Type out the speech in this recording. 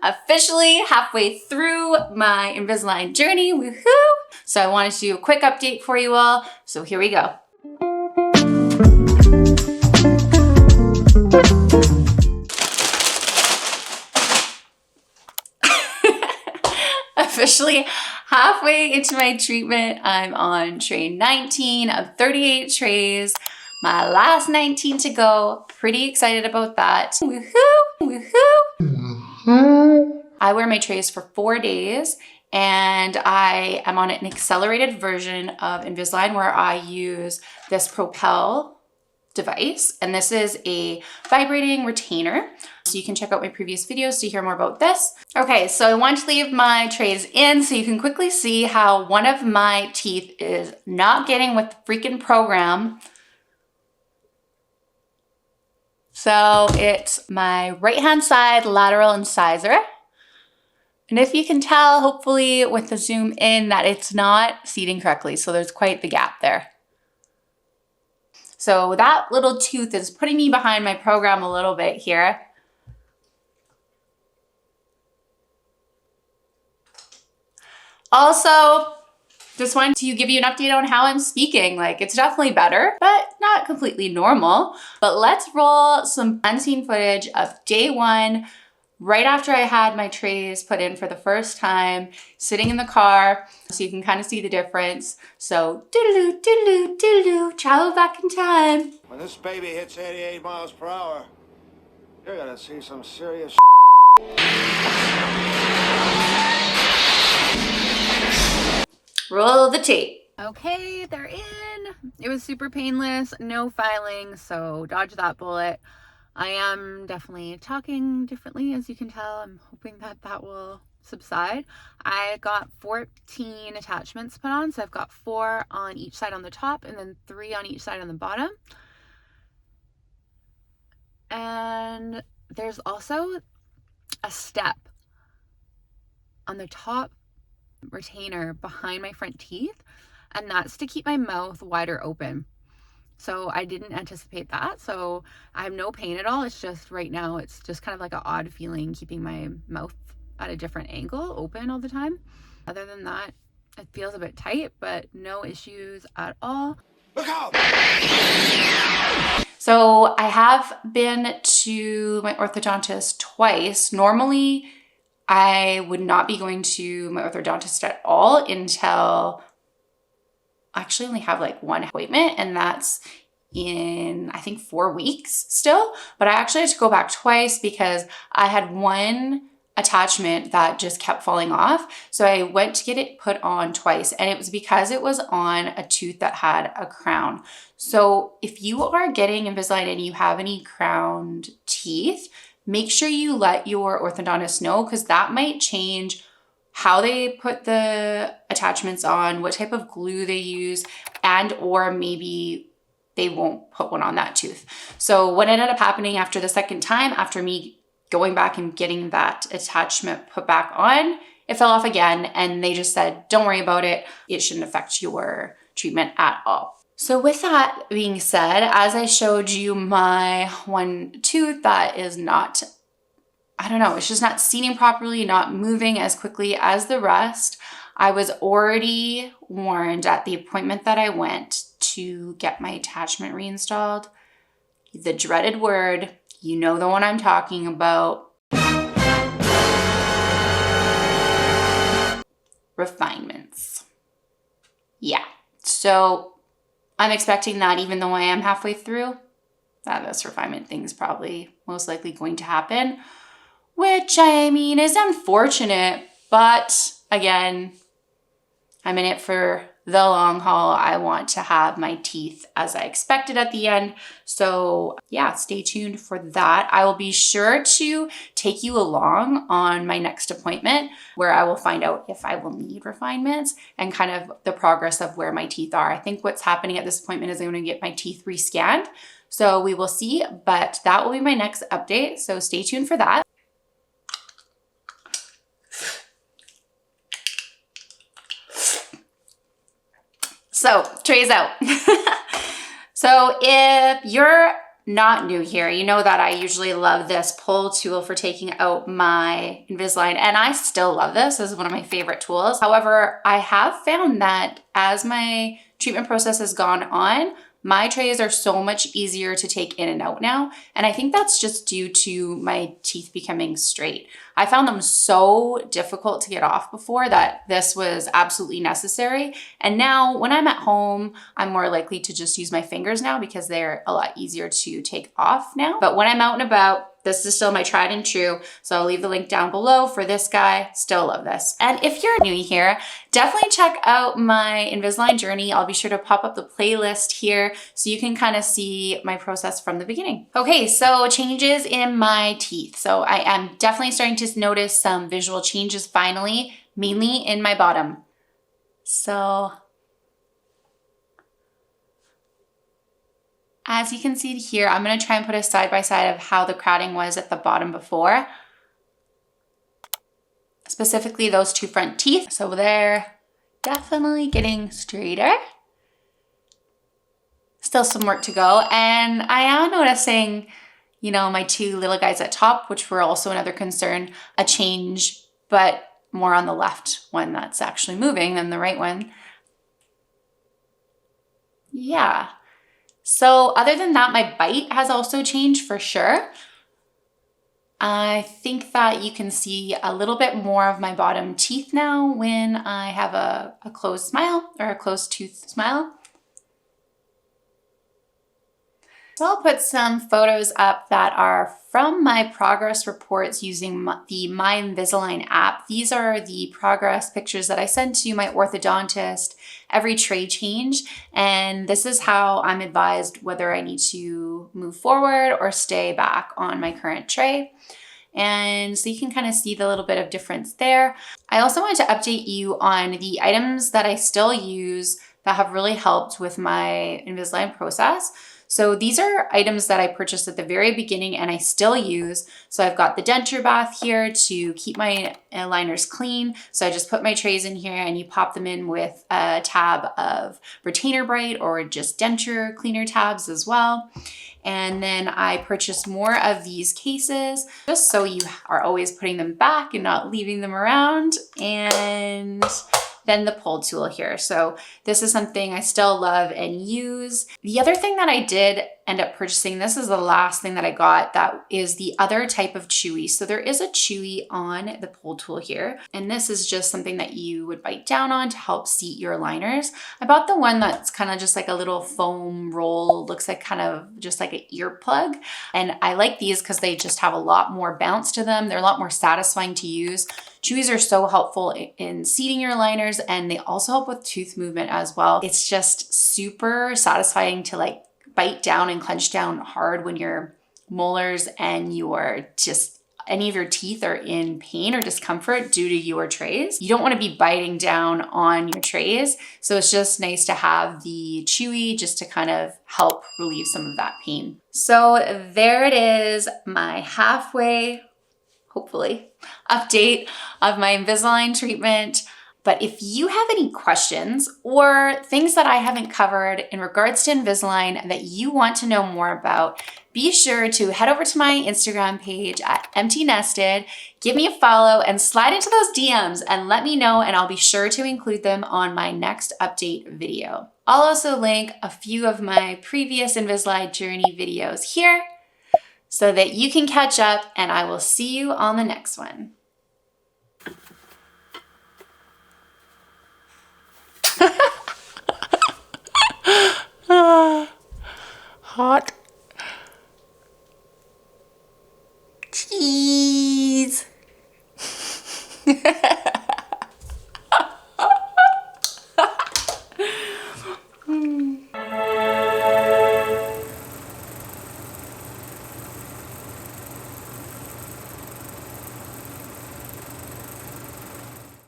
officially halfway through my Invisalign journey, woohoo! So I wanted to do a quick update for you all, so here we go. Officially halfway into my treatment. I'm on tray 19 of 38 trays. My last 19 to go. Pretty excited about that. Woohoo! Woohoo! I wear my trays for 4 days and I am on an accelerated version of Invisalign where I use this Propel device, and this is a vibrating retainer. So you can check out my previous videos to hear more about this. Okay, so I want to leave my trays in so you can quickly see how one of my teeth is not getting with the freaking program. So it's my right-hand side lateral incisor. And if you can tell, hopefully with the zoom in, that it's not seating correctly. So there's quite the gap there. So that little tooth is putting me behind my program a little bit here. Also, just wanted to give you an update on how I'm speaking. Like, it's definitely better, but not completely normal. But let's roll some unseen footage of day one, right after I had my trays put in for the first time, sitting in the car, so you can kind of see the difference. So, doodaloo, doodaloo, doodaloo, travel back in time. When this baby hits 88 miles per hour, you're gonna see some serious Roll the tape. Okay, they're in. It was super painless, no filing, so dodge that bullet. I am definitely talking differently, as you can tell. I'm hoping that that will subside. I got 14 attachments put on, so I've got 4 on each side on the top and then 3 on each side on the bottom. And there's also a step on the top retainer behind my front teeth, and that's to keep my mouth wider open. So I didn't anticipate that. So I have no pain at all. It's just right now, it's just kind of like an odd feeling keeping my mouth at a different angle open all the time. Other than that, it feels a bit tight, but no issues at all. Look out! So I have been to my orthodontist twice. Normally, I would not be going to my orthodontist at all until I actually only have like one appointment, and that's in, I think, 4 weeks still. But I actually had to go back twice because I had one attachment that just kept falling off. So I went to get it put on twice, and it was because it was on a tooth that had a crown. So if you are getting Invisalign and you have any crowned teeth, make sure you let your orthodontist know, because that might change how they put the attachments on, what type of glue they use, and or maybe they won't put one on that tooth. So what ended up happening after the second time, after me going back and getting that attachment put back on, it fell off again, and they just said, don't worry about it. It shouldn't affect your treatment at all. So with that being said, as I showed you my one tooth that is not, I don't know, it's just not seating properly, not moving as quickly as the rest. I was already warned at the appointment that I went to get my attachment reinstalled. The dreaded word, you know the one I'm talking about. Refinements. Yeah, so I'm expecting that even though I am halfway through, that this refinement thing is probably most likely going to happen. Which, I mean, is unfortunate, but again, I'm in it for the long haul. I want to have my teeth as I expected at the end. So yeah, stay tuned for that. I will be sure to take you along on my next appointment where I will find out if I will need refinements and kind of the progress of where my teeth are. I think what's happening at this appointment is I'm going to get my teeth rescanned. So we will see, but that will be my next update. So stay tuned for that. So trays out. So if you're not new here, you know that I usually love this pull tool for taking out my Invisalign, and I still love this. This is one of my favorite tools. However, I have found that as my treatment process has gone on, my trays are so much easier to take in and out now. And I think that's just due to my teeth becoming straight. I found them so difficult to get off before that this was absolutely necessary. And now when I'm at home, I'm more likely to just use my fingers now because they're a lot easier to take off now. But when I'm out and about, this is still my tried and true. So I'll leave the link down below for this guy. Still love this. And if you're new here, definitely check out my Invisalign Journey. I'll be sure to pop up the playlist here so you can kind of see my process from the beginning. Okay, so changes in my teeth. So I am definitely starting to notice some visual changes finally, mainly in my bottom. So as you can see here, I'm gonna try and put a side by side of how the crowding was at the bottom before. Specifically those two front teeth. So they're definitely getting straighter. Still some work to go. And I am noticing, you know, my two little guys at top, which were also another concern, a change, but more on the left one that's actually moving than the right one. Yeah. So other than that, my bite has also changed for sure. I think that you can see a little bit more of my bottom teeth now when I have a closed smile or a closed tooth smile. So I'll put some photos up that are from my progress reports using the My Invisalign app. These are the progress pictures that I send to my orthodontist every tray change. And this is how I'm advised whether I need to move forward or stay back on my current tray. And so you can kind of see the little bit of difference there. I also wanted to update you on the items that I still use that have really helped with my Invisalign process. So these are items that I purchased at the very beginning and I still use. So I've got the denture bath here to keep my aligners clean. So I just put my trays in here and you pop them in with a tab of retainer bright or just denture cleaner tabs as well. And then I purchased more of these cases just so you are always putting them back and not leaving them around. And then the pull tool here. So this is something I still love and use. The other thing that I did end up purchasing, this is the last thing that I got, that is the other type of chewy. So there is a chewy on the pull tool here. And this is just something that you would bite down on to help seat your aligners. I bought the one that's kind of just like a little foam roll, looks like kind of just like an earplug. And I like these because they just have a lot more bounce to them. They're a lot more satisfying to use. Chewies are so helpful in seating your aligners and they also help with tooth movement as well. It's just super satisfying to like bite down and clench down hard when your molars and your just any of your teeth are in pain or discomfort due to your trays. You don't want to be biting down on your trays. So it's just nice to have the chewy just to kind of help relieve some of that pain. So there it is, my halfway, hopefully, update of my Invisalign treatment. But if you have any questions or things that I haven't covered in regards to Invisalign that you want to know more about, be sure to head over to my Instagram page at mtnested, give me a follow and slide into those DMs and let me know, and I'll be sure to include them on my next update video. I'll also link a few of my previous Invisalign Journey videos here so that you can catch up, and I will see you on the next one. Hot